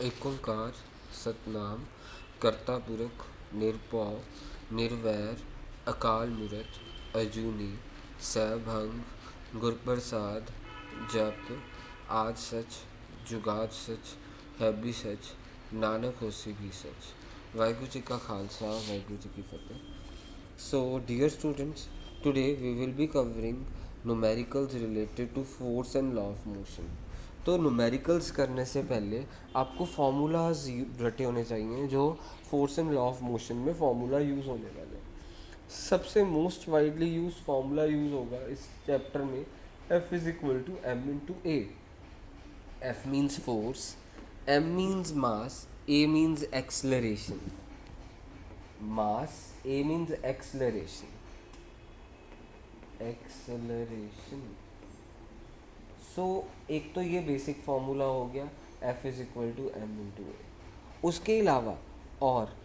एक ओंकार सतनाम करता पुरख निरभौ निर्वैर अकाल मूरत अजूनी सैभंग गुरप्रसाद जप आद सच जुगाद सच है भी सच नानक होसी भी सच। वाहिगुरु जी का खालसा वाहिगुरु जी की फतेह। So, dear students, today we will be covering numericals related to force and law of motion. तो न्यूमेरिकल्स करने से पहले आपको फार्मूलाज रटे होने चाहिए जो force and law of motion में फार्मूला यूज़ होने वाले हैं। सबसे most widely use formula use होगा इस चैप्टर में F is equal to M into A. F means force, M means mass, A means acceleration. Mass, A means acceleration. Acceleration. So एक तो ये बेसिक फार्मूला हो गया F is equal to M into A. उसके अलावा और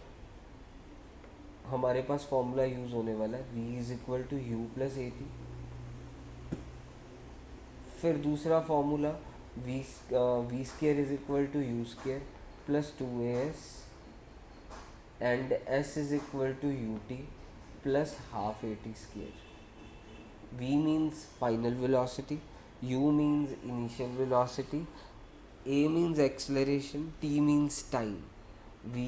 हमारे पास formula use होने वाला है V is equal to U plus A T. फिर दूसरा फार्मूला V square is equal to you square plus two A S and S is equal to U T plus half A T square. V means final velocity, U means initial velocity, A means acceleration, T means time. V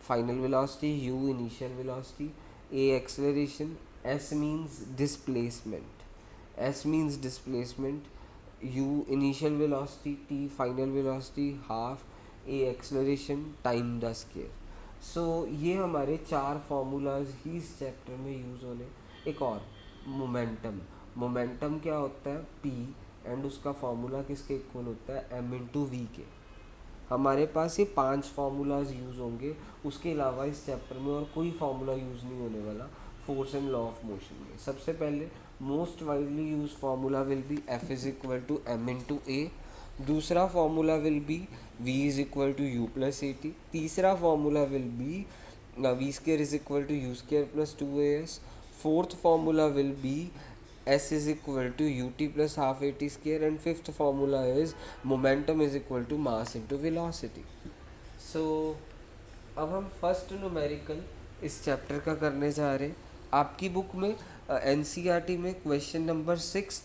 final velocity, U initial velocity, A acceleration, S means displacement. S means displacement, U initial velocity, T final velocity, half, A acceleration, time the square. सो ये हमारे चार formulas ही इस chapter में use होने। एक और momentum क्या होता है P एंड उसका फार्मूला किसके इक्वल होता है M इंटू वी के। हमारे पास ये 5 फार्मूलाज यूज़ होंगे। उसके अलावा इस चैप्टर में और कोई फार्मूला यूज़ नहीं होने वाला force and law of motion में। सबसे पहले most widely use formula will be F is equal to M into A. दूसरा formula will be V is equal to U plus A T. तीसरा formula will be V square is equal to you square plus two A S. Fourth formula will be S is equal to ut plus half at square and fifth formula is momentum is equal to mass into velocity. So अब हम first numerical इस chapter का करने जा रहे हैं। आपकी book में एनसीईआरटी में क्वेश्चन नंबर 6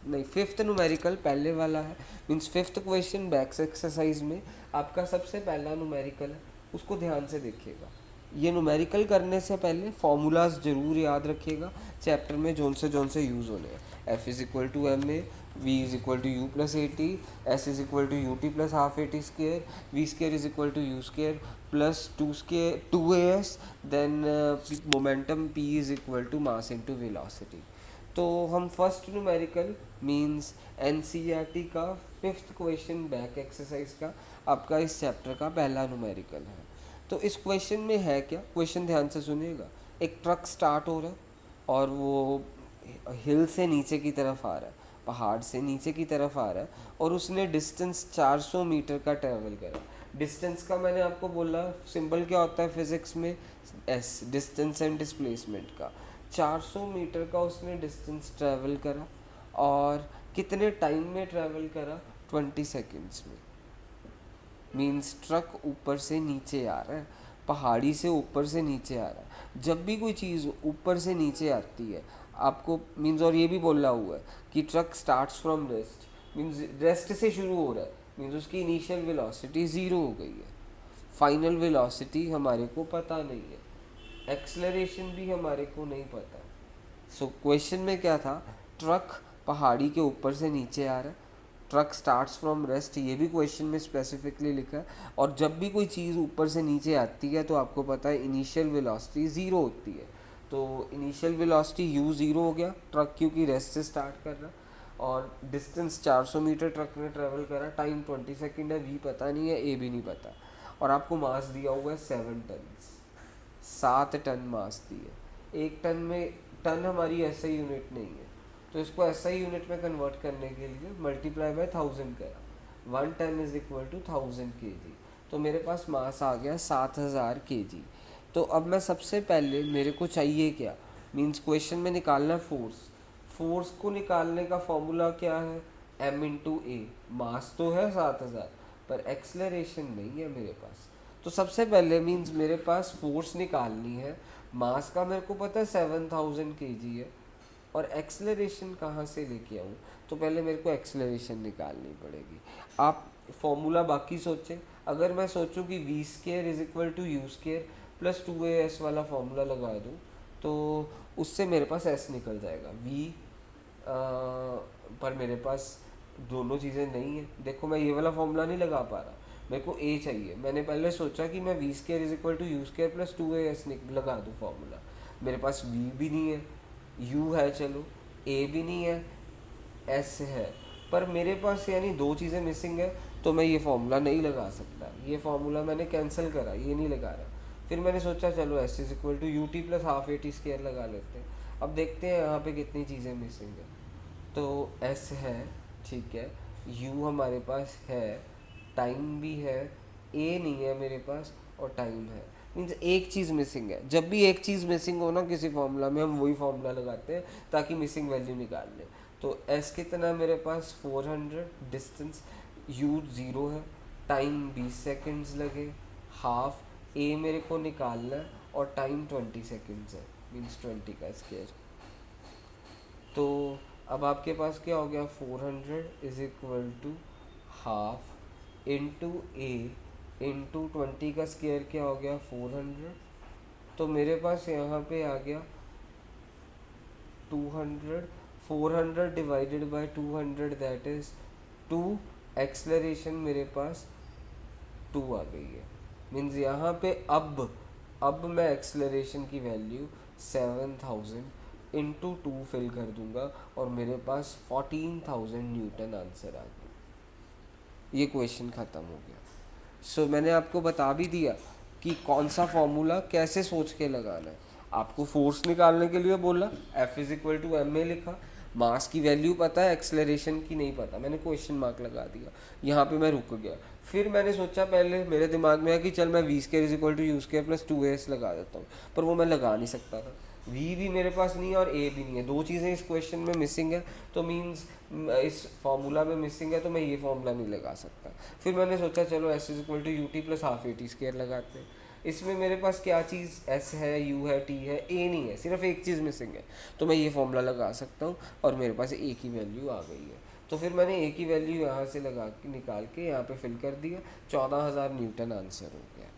नहीं 5th न्यूमेरिकल पहले वाला है, means 5th question backs exercise में आपका सबसे पहला न्यूमेरिकल है, उसको ध्यान से देखिएगा। ये न्यूमेरिकल करने से पहले फार्मूलाज जरूर याद रखिएगा चैप्टर में जोन से यूज़ होने हैं। F is equal to M A, V is equal to U plus A T, S is equal to U T plus half A T square, V square is equal to you square plus two A S, then momentum P is equal to mass into velocity. तो हम first numerical means NCERT का 5th question back exercise का आपका इस chapter का पहला numerical है। तो इस क्वेश्चन में है क्या, क्वेश्चन ध्यान से सुनिएगा। एक ट्रक स्टार्ट हो रहा है और वो हिल से नीचे की तरफ आ रहा है, पहाड़ से नीचे की तरफ आ रहा है और उसने डिस्टेंस 400 मीटर का ट्रैवल करा। डिस्टेंस का मैंने आपको बोला सिंबल क्या होता है फिजिक्स में, एस, डिस्टेंस एंड डिस्प्लेसमेंट का। 400 मीटर का उसने डिस्टेंस ट्रैवल करा और कितने टाइम में ट्रैवल करा, 20 सेकेंड्स में। मीन्स ट्रक ऊपर से नीचे आ रहा है, पहाड़ी से ऊपर से नीचे आ रहा है। जब भी कोई चीज़ ऊपर से नीचे आती है आपको मीन्स, और ये भी बोला हुआ है कि truck starts from rest, means rest से शुरू हो रहा है, मीन्स उसकी इनिशियल वेलोसिटी 0 हो गई है। फाइनल वेलोसिटी हमारे को पता नहीं है, एक्सेलरेशन भी हमारे को नहीं पता। सो क्वेश्चन में क्या था, ट्रक पहाड़ी के ऊपर से नीचे आ रहा है, ट्रक स्टार्ट्स फ्रॉम रेस्ट, ये भी क्वेश्चन में स्पेसिफिकली लिखा है। और जब भी कोई चीज़ ऊपर से नीचे आती है तो आपको पता है इनिशियल वेलोसिटी 0 होती है। तो इनिशियल वेलोसिटी u 0 हो गया, ट्रक क्योंकि रेस्ट से स्टार्ट कर रहा, और डिस्टेंस 400 मीटर ट्रक ने ट्रेवल करा, टाइम 20 सेकेंड है, v पता नहीं है, a भी नहीं पता, और आपको मास दिया हुआ है 7 टन, 7 टन मास दी है। एक टन में, टन हमारी ऐसा यूनिट नहीं है, तो इसको ऐसा यूनिट में कन्वर्ट करने के लिए मल्टीप्लाई बाय 1000 करा, 1 ton is equal to 1000 kg। तो मेरे पास मास आ गया 7000 kg। तो अब मैं सबसे पहले मेरे को चाहिए क्या, मीन्स क्वेश्चन में निकालना फोर्स। फोर्स को निकालने का फॉर्मूला क्या है, m इंटू ए। मास तो है 7000, पर एक्सेलरेशन नहीं है मेरे पास। तो सबसे पहले मीन्स मेरे पास फोर्स निकालनी है। मास का मेरे को पता है 7000 kg है, और एक्सेलरेशन कहाँ से लेके आऊँ? तो पहले मेरे को एक्सेलरेशन निकालनी पड़ेगी। आप फॉर्मूला बाकी सोचें। अगर मैं सोचूं कि V square is equal to you square plus 2as वाला फॉर्मूला लगा दूं, तो उससे मेरे पास s निकल जाएगा। v पर मेरे पास दोनों चीज़ें नहीं है। देखो मैं ये वाला फॉर्मूला नहीं लगा पा रहा, मेरे को a चाहिए। मैंने पहले सोचा कि मैं we square is equal to you square plus 2as लगा दूँ फॉर्मूला। मेरे पास v भी नहीं है, u है चलो, a भी नहीं है, s है, पर मेरे पास यानी दो चीज़ें मिसिंग है। तो मैं ये फॉर्मूला नहीं लगा सकता, ये फॉर्मूला मैंने कैंसिल करा, ये नहीं लगा रहा। फिर मैंने सोचा चलो s is equal to U T plus half A T square लगा लेते हैं। अब देखते हैं यहाँ पे कितनी चीज़ें मिसिंग है। तो s है, ठीक है, u हमारे पास है, टाइम भी है, a नहीं है मेरे पास, और टाइम है। मीन्स एक चीज़ मिसिंग है। जब भी एक चीज़ मिसिंग हो ना किसी फॉर्मूला में, हम वही फॉर्मूला लगाते हैं ताकि मिसिंग वैल्यू निकाल लें। तो s कितना है मेरे पास 400, डिस्टेंस u 0 है, टाइम 20 सेकेंड्स लगे, हाफ a मेरे को निकालना है, और टाइम 20 सेकेंड्स है, मीन्स 20 का स्केयर। तो अब आपके पास क्या हो गया, 400 is equal to half into a into 20 का स्केयर क्या हो गया 400। तो मेरे पास यहाँ पे आ गया 200, 400 divided by 200 that is 2। Acceleration मेरे पास 2 आ गई है। मीन्स यहाँ पे अब मैं एक्सलरेशन की वैल्यू 7000 इंटू 2 फिल कर दूंगा, और मेरे पास 14000 न्यूटन आंसर आ गया। ये क्वेश्चन ख़त्म हो गया। सो मैंने आपको बता भी दिया कि कौन सा फॉर्मूला कैसे सोच के लगाना है। आपको फोर्स निकालने के लिए बोला, F is equal to M a लिखा, मास की वैल्यू पता है, एक्सेलरेशन की नहीं पता, मैंने क्वेश्चन मार्क लगा दिया। यहाँ पे मैं रुक गया। फिर मैंने सोचा, पहले मेरे दिमाग में है कि चल मैं we square is equal to you square plus 2as लगा देता हूँ, पर वो मैं लगा नहीं सकता था। v भी मेरे पास नहीं है और a भी नहीं है, दो चीज़ें इस क्वेश्चन में मिसिंग है। तो मीन्स इस फॉर्मूला में मिसिंग है, तो मैं ये फॉर्मूला नहीं लगा सकता। फिर मैंने सोचा चलो s is equal to U T plus half A T square लगाते हैं। इसमें मेरे पास क्या चीज़ s है, u है, t है, a नहीं है, सिर्फ एक चीज़ मिसिंग है। तो मैं ये फॉर्मूला लगा सकता हूँ, और मेरे पास a की वैल्यू आ गई है। तो फिर मैंने a की वैल्यू यहाँ से लगा के निकाल के यहाँ पे फिल कर दिया, 14000 न्यूटन आंसर हो गया।